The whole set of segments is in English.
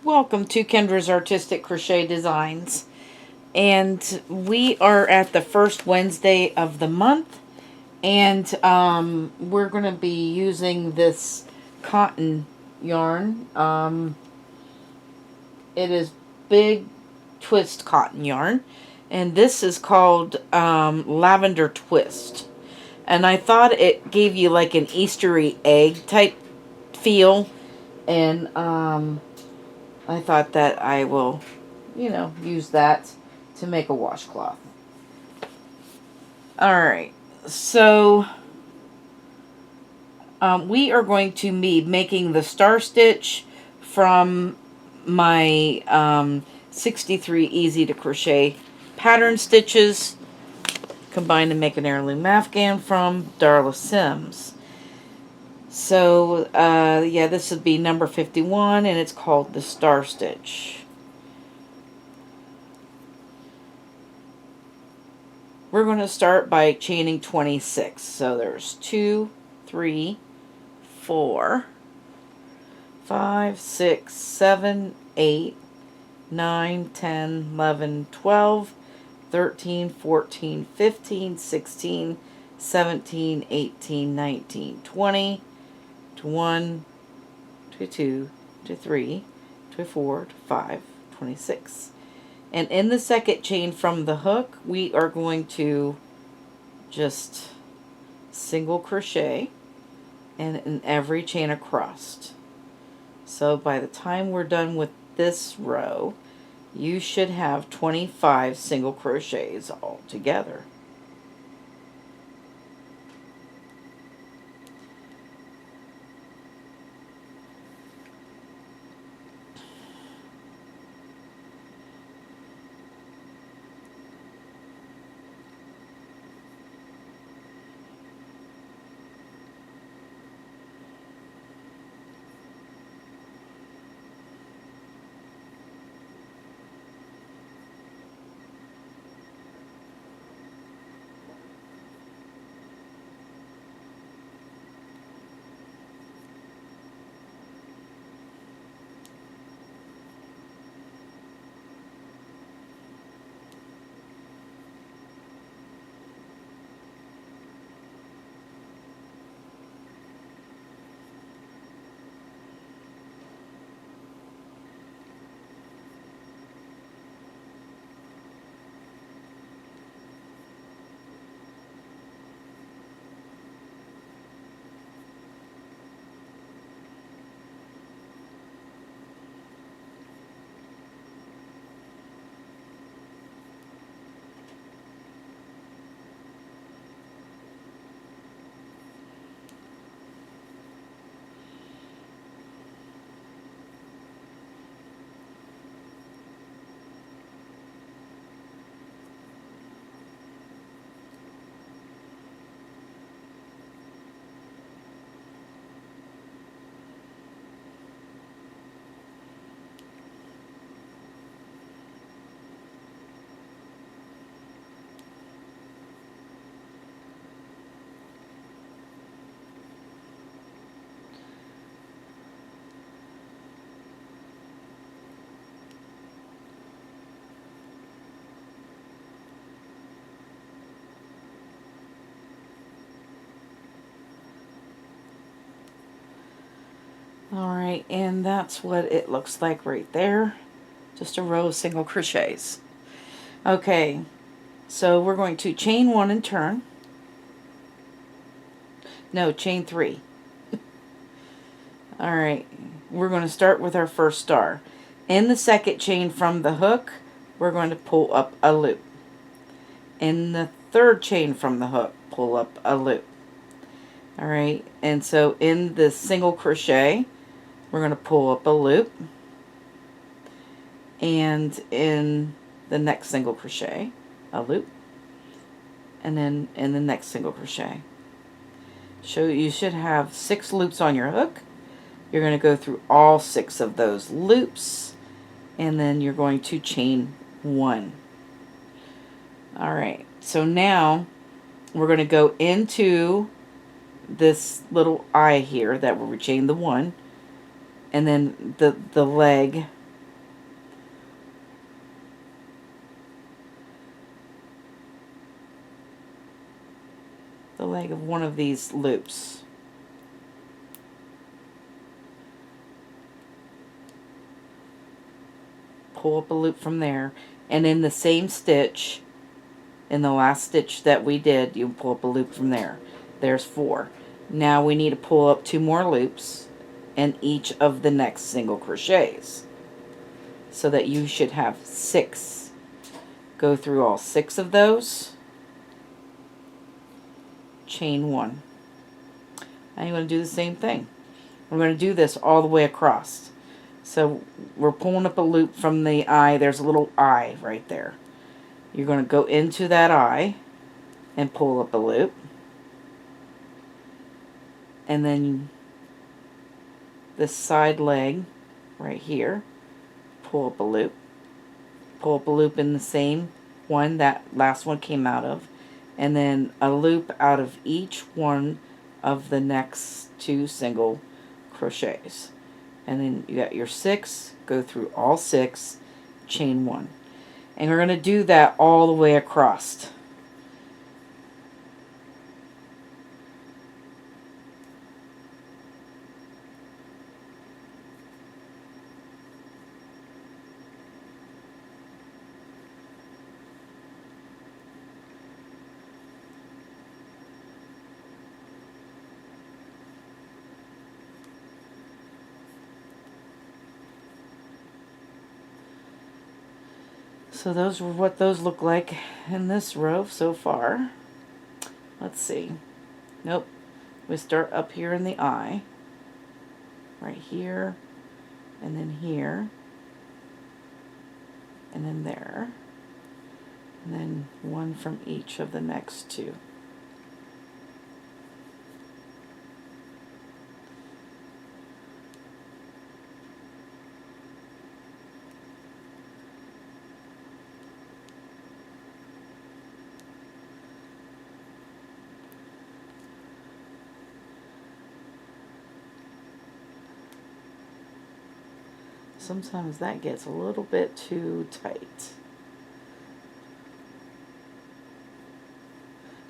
Welcome to Kendra's Artistic Crochet Designs. And we are at the first Wednesday of the month. And we're going to be using this cotton yarn. It is big twist cotton yarn. And this is called Lavender Twist. And I thought it gave you like an Eastery egg type feel. And I thought that I will, use that to make a washcloth. Alright, so we are going to be making the star stitch from my 63 Easy-To-Crochet pattern stitches, combined to make an Heirloom Afghan from Darla Sims. So, yeah, this would be number 51, and it's called the Star Stitch. We're going to start by chaining 26. So there's 2, 3, 4, 5, 6, 7, 8, 9, 10, 11, 12, 13, 14, 15, 16, 17, 18, 19, 20, to 1, to 2, to 3, to 4, to 5, 26. And in the second chain from the hook, we are going to just single crochet and in every chain across. So by the time we're done with this row, you should have 25 single crochets all together. Alright, and that's what it looks like right there. Just a row of single crochets. Okay, so we're going to chain 1 and turn. No, chain 3. Alright, we're going to start with our first star. In the second chain from the hook, we're going to pull up a loop. In the third chain from the hook, pull up a loop. Alright, and so in the single crochet, we're going to pull up a loop, and in the next single crochet, a loop, and then in the next single crochet. So you should have 6 loops on your hook. You're going to go through all 6 of those loops, and then you're going to chain 1. Alright, so now we're going to go into this little eye here that where we chained the 1, and then the leg leg of one of these loops. Pull up a loop from there, and in the same stitch, in the last stitch that we did, you pull up a loop from there. There's 4. Now we need to pull up 2 more loops in each of the next single crochets, so that you should have 6. Go through all 6 of those, chain 1. Now you're going to do the same thing. We're going to do this all the way across. So we're pulling up a loop from the eye. There's a little eye right there. You're going to go into that eye and pull up a loop. And then this side leg right here, pull up a loop. Pull up a loop in the same one that last one came out of. And then a loop out of each one of the next 2 single crochets. And then you got your 6, go through all 6, chain 1. And we're going to do that all the way across. So those were what those look like in this row so far. Let's see. Nope. We start up here in the eye. Right here. And then here. And then there. And then 1 from each of the next 2. Sometimes that gets a little bit too tight.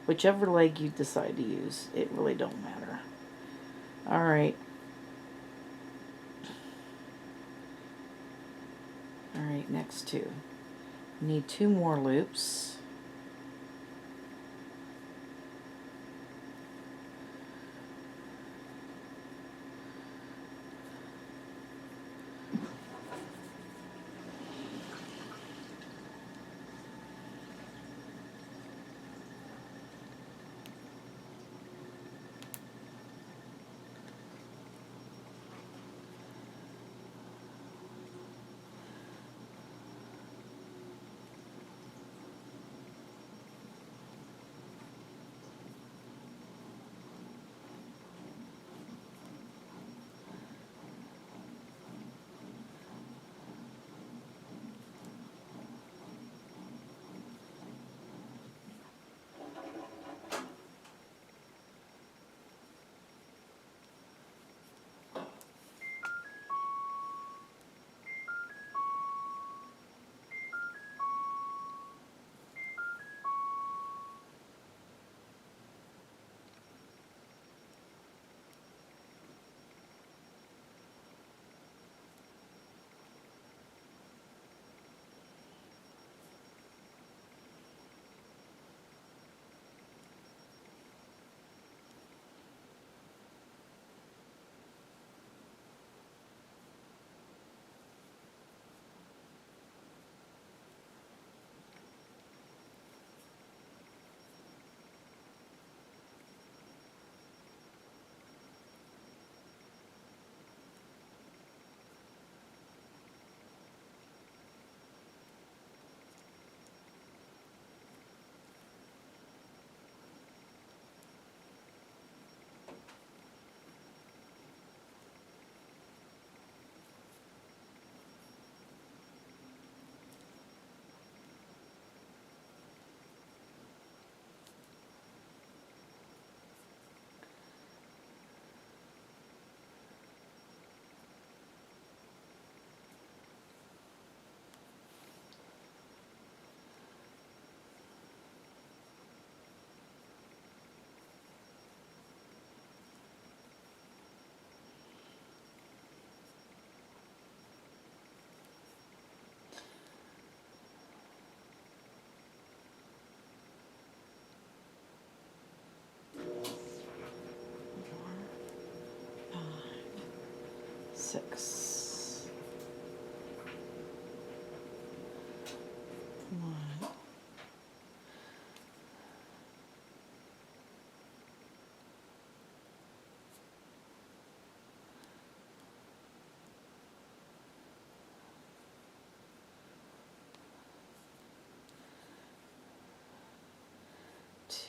Whichever leg you decide to use, it really don't matter. Alright. Alright, next 2. Need 2 more loops.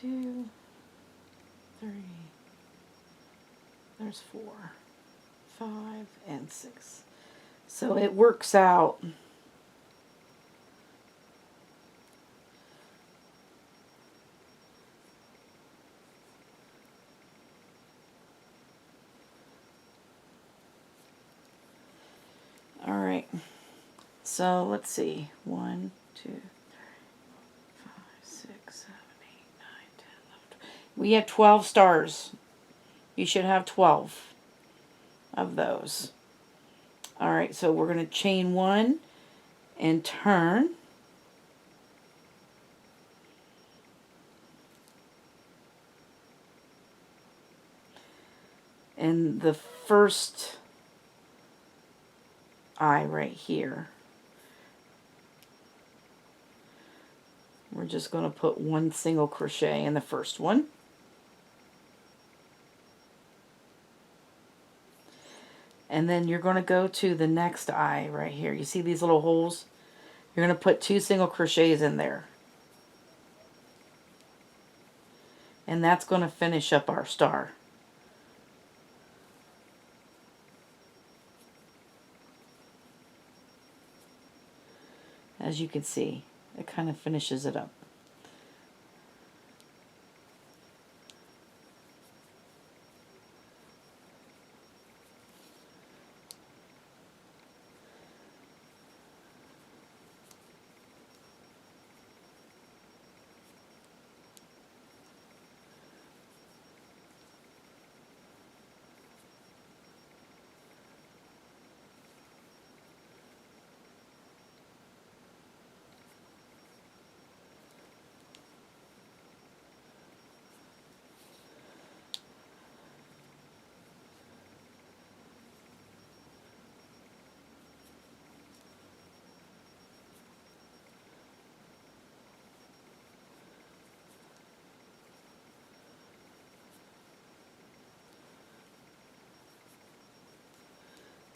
2, 3, there's 4, 5, and 6. So it works out. All right. So let's see. 1, 2, 3, 4, 5, 6, 7, 8, 9, 10, 11, 12. We have 12 stars. You should have 12 of those. All right, so we're going to chain 1 and turn. And the first eye right here, we're just going to put 1 single crochet in the first one. And then you're going to go to the next eye right here. You see these little holes? You're going to put 2 single crochets in there. And that's going to finish up our star. As you can see, it kind of finishes it up.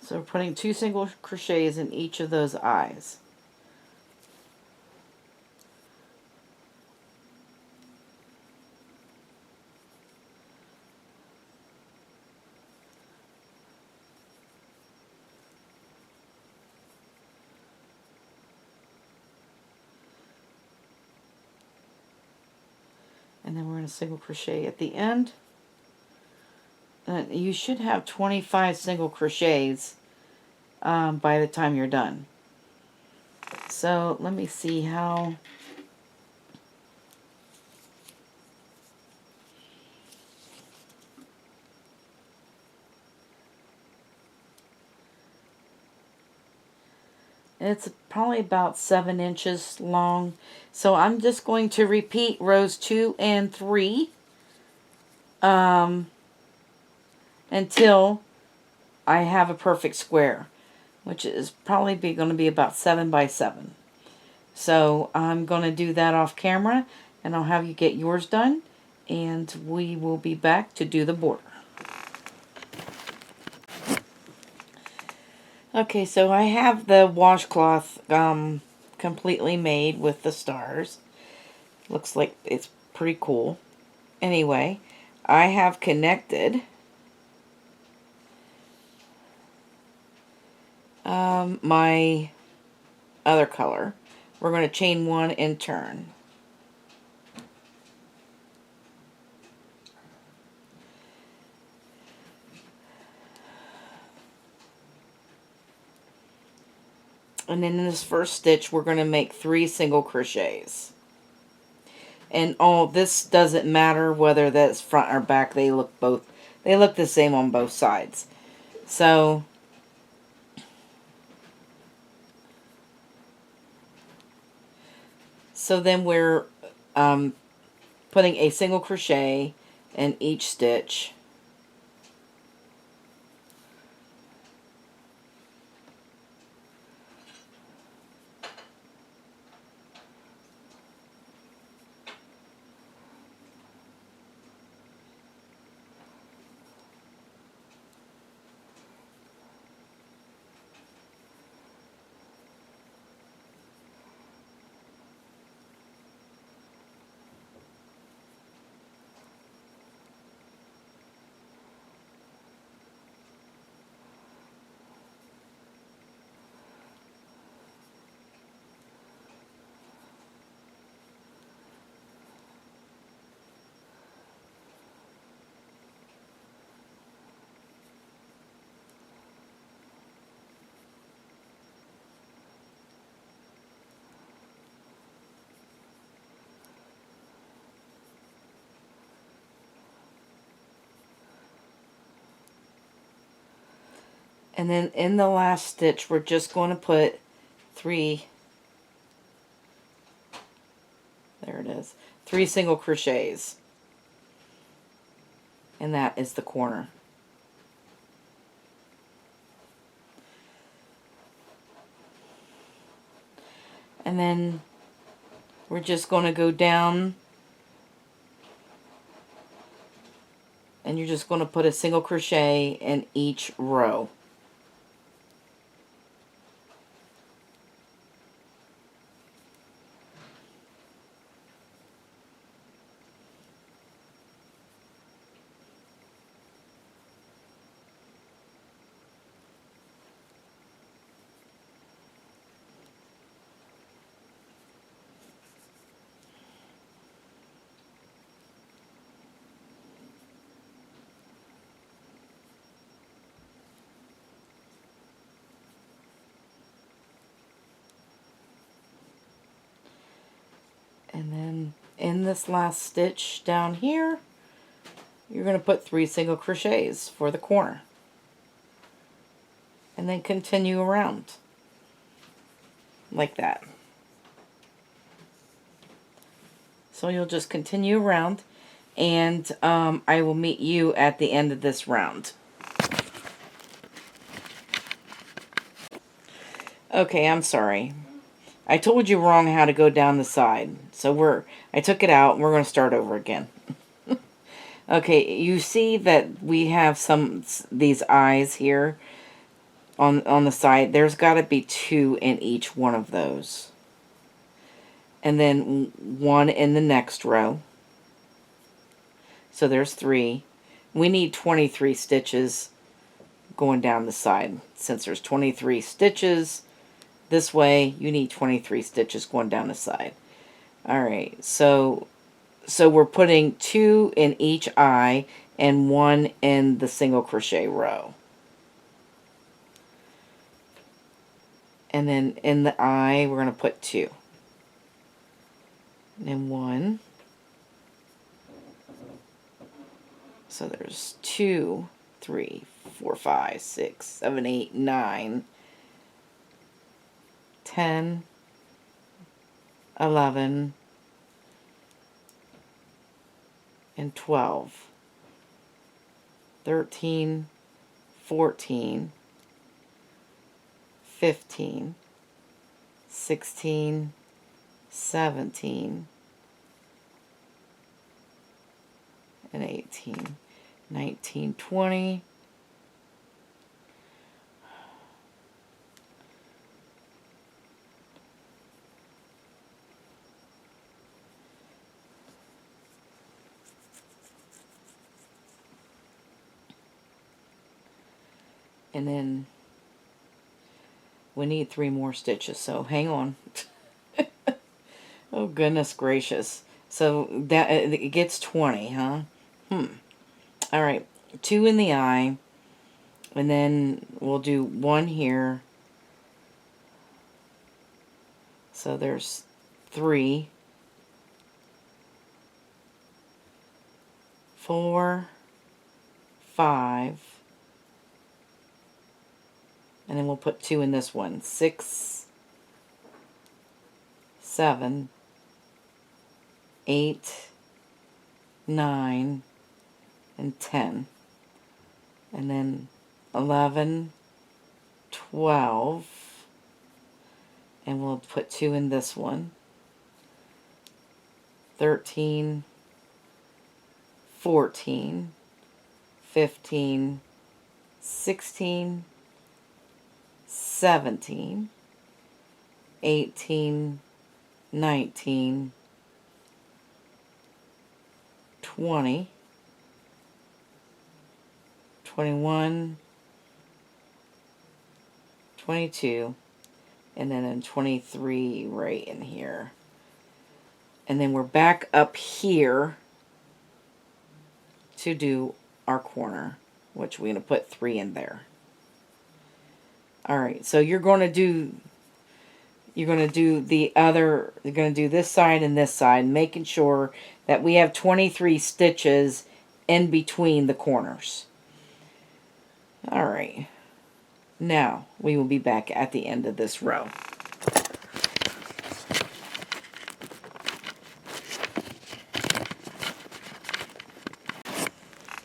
So we're putting 2 single crochets in each of those eyes. And then we're going to single crochet at the end. You should have 25 single crochets by the time you're done. So let me see how. It's probably about 7 inches long. So I'm just going to repeat rows 2 and 3 until I have a perfect square, which is probably going to be about 7 by 7. So I'm going to do that off camera, and I'll have you get yours done, and we will be back to do the border. Okay, so I have the washcloth completely made with the stars. Looks like it's pretty cool. Anyway, I have connected my other color. We're going to chain 1 and turn. And then in this first stitch, we're going to make 3 single crochets. And this doesn't matter whether that's front or back. They look the same on both sides. So then we're putting a single crochet in each stitch. And then in the last stitch, we're just going to put 3, there it is, 3 single crochets. And that is the corner. And then we're just going to go down, and you're just going to put a single crochet in each row. And then in this last stitch down here, you're going to put 3 single crochets for the corner. And then continue around like that. So you'll just continue around, and I will meet you at the end of this round. Okay, I'm sorry. I told you wrong how to go down the side. So I took it out, and we're going to start over again. Okay, you see that we have these eyes here on the side. There's got to be 2 in each one of those. And then 1 in the next row. So there's 3. We need 23 stitches going down the side. Since there's 23 stitches this way, you need 23 stitches going down the side. Alright, so we're putting 2 in each eye and 1 in the single crochet row. And then in the eye, we're going to put 2. And then 1. So there's 2, 3, 4, 5, 6, 7, 8, 9, 10, 11, and 12, 13, 14, 15, 16, 17, and 18, 19, 20, and then we need 3 more stitches, so hang on. Oh goodness gracious. So that it gets 20, huh? Alright, 2 in the eye, and then we'll do 1 here. So there's 3, 4, 5, and then we'll put 2 in this one. 6, 7, 8, 9, and 10. And then 11, 12, and we'll put 2 in this one. 13, 14, 15, 16, 17, 18, 19, 20, 21, 22, and then in 23 right in here. And then we're back up here to do our corner, which we're going to put 3 in there. Alright, so you're going to do this side and this side, making sure that we have 23 stitches in between the corners. Alright, Now, we will be back at the end of this row.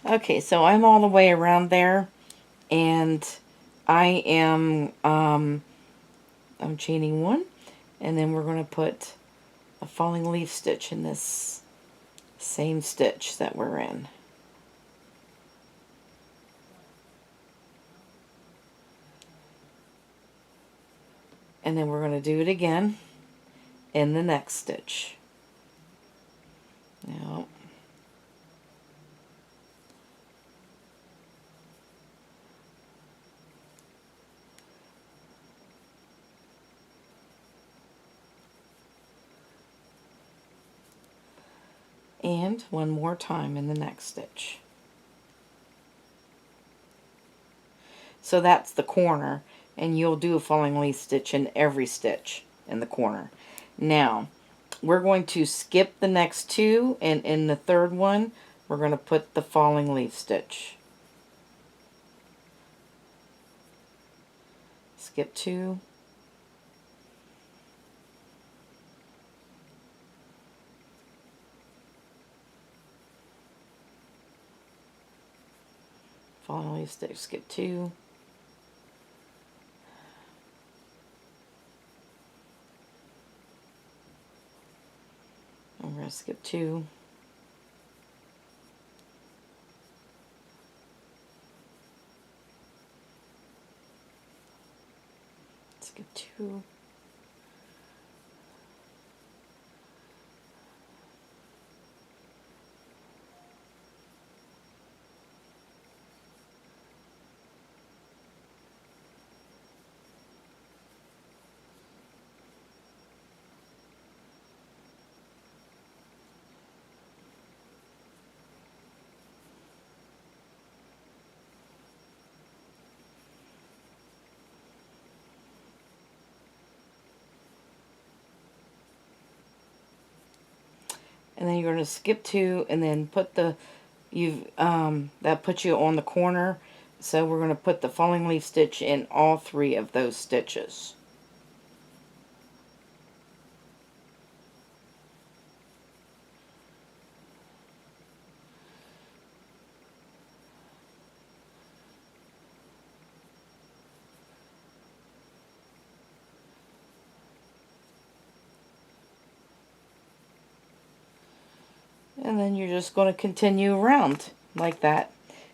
Okay, so I'm all the way around there, and I am, I'm chaining one, and then we're going to put a falling leaf stitch in this same stitch that we're in. And then we're going to do it again in the next stitch. Now, and one more time in the next stitch. So that's the corner, and you'll do a falling leaf stitch in every stitch in the corner. Now, we're going to skip the next two, and in the third one, we're going to put the falling leaf stitch. Skip two. Falling leaf stitch, skip two. I'm going to skip two. Skip two. And then you're going to skip two, and then put the, that puts you on the corner. So we're going to put the falling leaf stitch in all three of those stitches. And then you're just going to continue around like that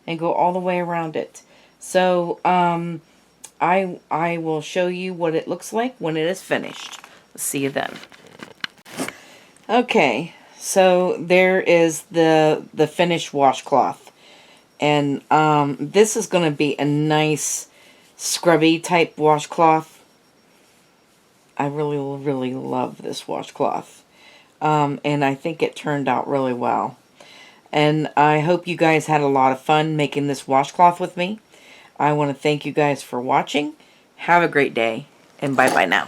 and go all the way around it. So I will show you what it looks like when it is finished. See you then. Okay, so there is the finished washcloth. And this is going to be a nice scrubby type washcloth. I really love this washcloth. And I think it turned out really well. And I hope you guys had a lot of fun making this washcloth with me. I want to thank you guys for watching. Have a great day, and bye-bye now.